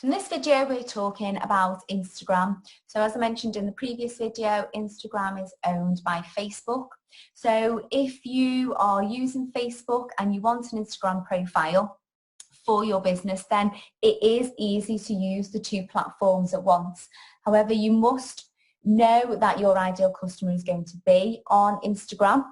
So in this video we're talking about Instagram. So as I mentioned in the previous video, Instagram is owned by Facebook. So if you are using Facebook and you want an Instagram profile for your business, then it is easy to use the two platforms at once. However, you must know that your ideal customer is going to be on Instagram.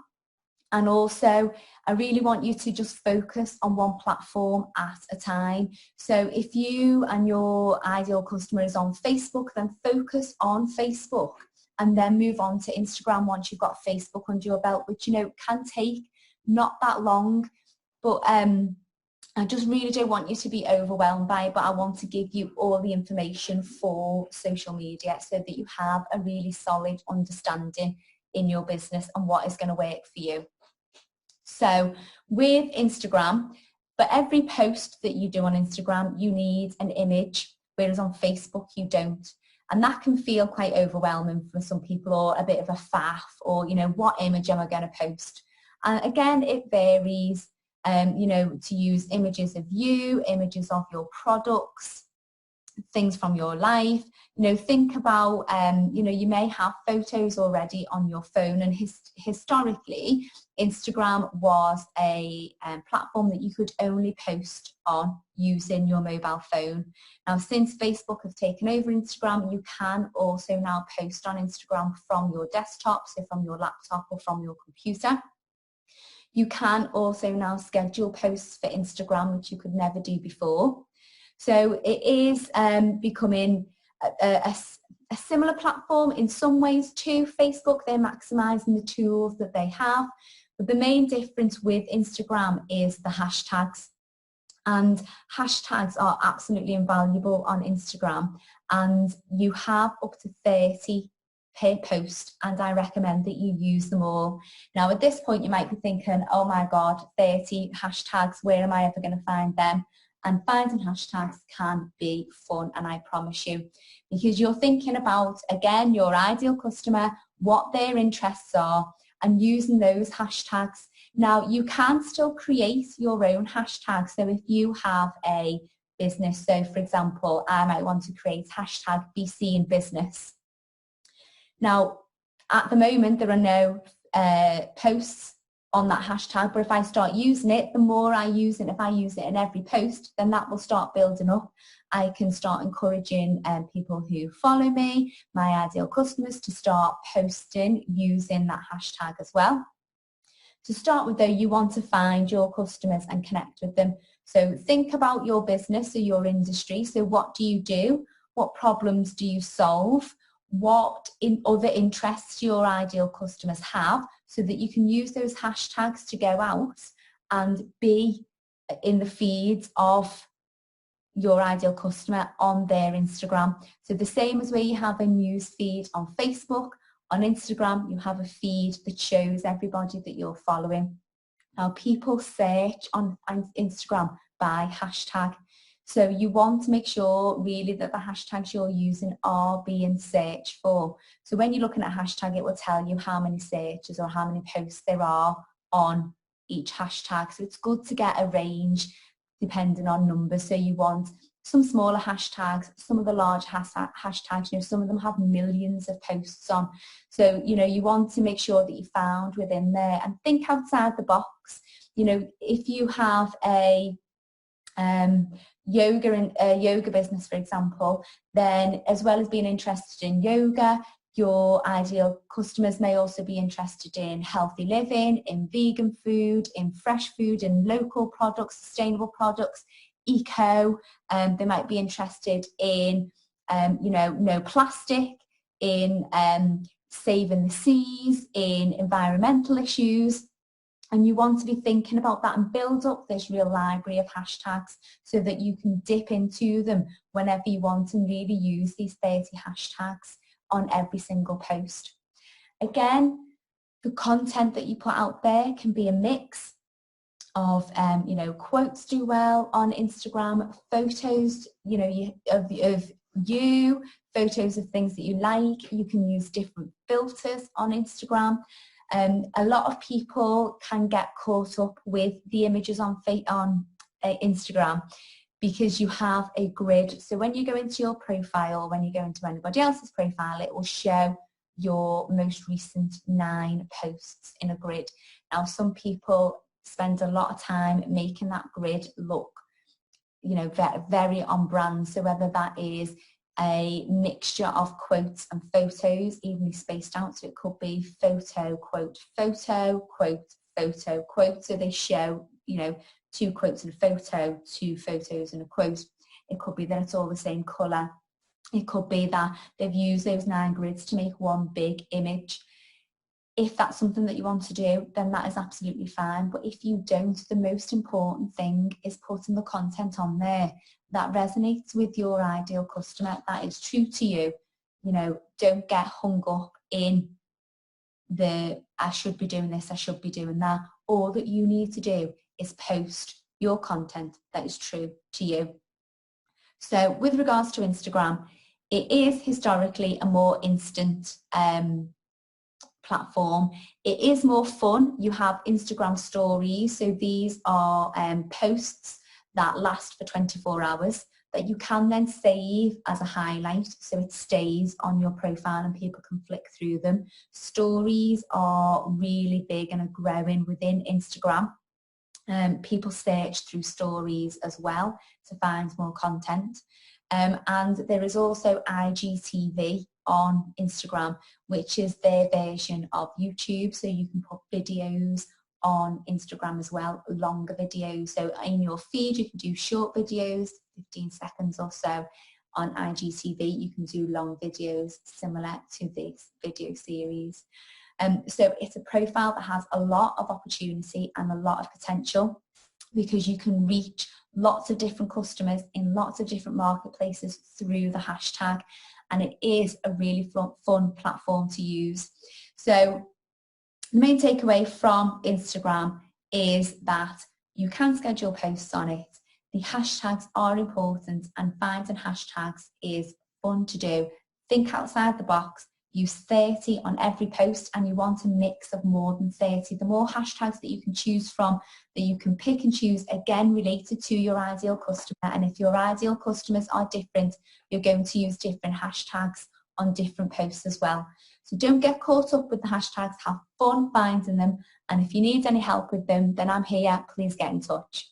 And also, I really want you to just focus on one platform at a time. So if you and your ideal customer is on Facebook, then focus on Facebook and then move on to Instagram once you've got Facebook under your belt, which, can take not that long. But I just really don't want you to be overwhelmed by it, but I want to give you all the information for social media so that you have a really solid understanding in your business and what is going to work for you. So with Instagram, for every post that you do on Instagram, you need an image, whereas on Facebook you don't. And that can feel quite overwhelming for some people, or a bit of a faff, or, what image am I going to post? And again, it varies, to use images of you, images of your products, things from your life. Think about, you may have photos already on your phone, and historically Instagram was a platform that you could only post on using your mobile phone. Now, since Facebook have taken over Instagram, you can also now post on Instagram from your desktop, so from your laptop or from your computer. You can also now schedule posts for Instagram, which you could never do before. So it is becoming a similar platform in some ways to Facebook. They're maximising the tools that they have. But the main difference with Instagram is the hashtags. And hashtags are absolutely invaluable on Instagram. And you have up to 30 per post, and I recommend that you use them all. Now, at this point, you might be thinking, oh my God, 30 hashtags, where am I ever going to find them? And finding hashtags can be fun, and I promise you, because you're thinking about, again, your ideal customer, what their interests are, and using those hashtags. Now, you can still create your own hashtags. So if you have a business, so for example, I might want to create hashtag BC in business. Now, at the moment, there are no posts on that hashtag, but if I start using it, the more I use it, if I use it in every post, then that will start building up. I can start encouraging people who follow me, my ideal customers, to start posting using that hashtag as well. To start with though, you want to find your customers and connect with them. So think about your business or your industry. So what do you do? What problems do you solve? What other interests your ideal customers have, so that you can use those hashtags to go out and be in the feeds of your ideal customer on their Instagram. So the same as where you have a news feed on Facebook, on Instagram you have a feed that shows everybody that you're following. Now, people search on Instagram by hashtag. So you want to make sure really that the hashtags you're using are being searched for. So when you're looking at a hashtag, it will tell you how many searches or how many posts there are on each hashtag. So it's good to get a range depending on numbers. So you want some smaller hashtags, some of the large hashtags, some of them have millions of posts on. So, you want to make sure that you found within there, and think outside the box. If you have a yoga business, for example, then as well as being interested in yoga, your ideal customers may also be interested in healthy living, in vegan food, in fresh food, in local products, sustainable products, eco. They might be interested in, no plastic, in saving the seas, in environmental issues. And you want to be thinking about that and build up this real library of hashtags so that you can dip into them whenever you want and really use these 30 hashtags on every single post. Again, the content that you put out there can be a mix of, quotes do well on Instagram, photos, of you, photos of things that you like. You can use different filters on Instagram. A lot of people can get caught up with the images on Instagram because you have a grid. So when you go into your profile, when you go into anybody else's profile, it will show your most recent 9 posts in a grid. Now, some people spend a lot of time making that grid look, you know, very on brand. So whether that is a mixture of quotes and photos, evenly spaced out, so it could be photo, quote, photo, quote, photo, quote. So they show, you know, 2 quotes and a photo, 2 photos and a quote. It could be that it's all the same colour. It could be that they've used those 9 grids to make one big image. If that's something that you want to do, then that is absolutely fine. But if you don't, the most important thing is putting the content on there that resonates with your ideal customer, that is true to you. You know, don't get hung up in the I should be doing this, I should be doing that. All that you need to do is post your content that is true to you. So with regards to Instagram, it is historically a more instant platform. It is more fun. You have Instagram stories. So these are posts that last for 24 hours that you can then save as a highlight. So it stays on your profile and people can flick through them. Stories are really big and are growing within Instagram. People search through stories as well to find more content. And there is also IGTV on Instagram, which is their version of YouTube. So you can put videos on Instagram as well, longer videos. So in your feed, you can do short videos, 15 seconds or so. On IGTV, you can do long videos similar to this video series. So it's a profile that has a lot of opportunity and a lot of potential because you can reach lots of different customers in lots of different marketplaces through the hashtag, and it is a really fun platform to use. So the main takeaway from Instagram is that you can schedule posts on it. The hashtags are important, and finding hashtags is fun to do. Think outside the box. Use 30 on every post, and you want a mix of more than 30. The more hashtags that you can choose from, that you can pick and choose, again related to your ideal customer. And if your ideal customers are different, you're going to use different hashtags on different posts as well. So don't get caught up with the hashtags, have fun finding them, and if you need any help with them, then I'm here, please get in touch.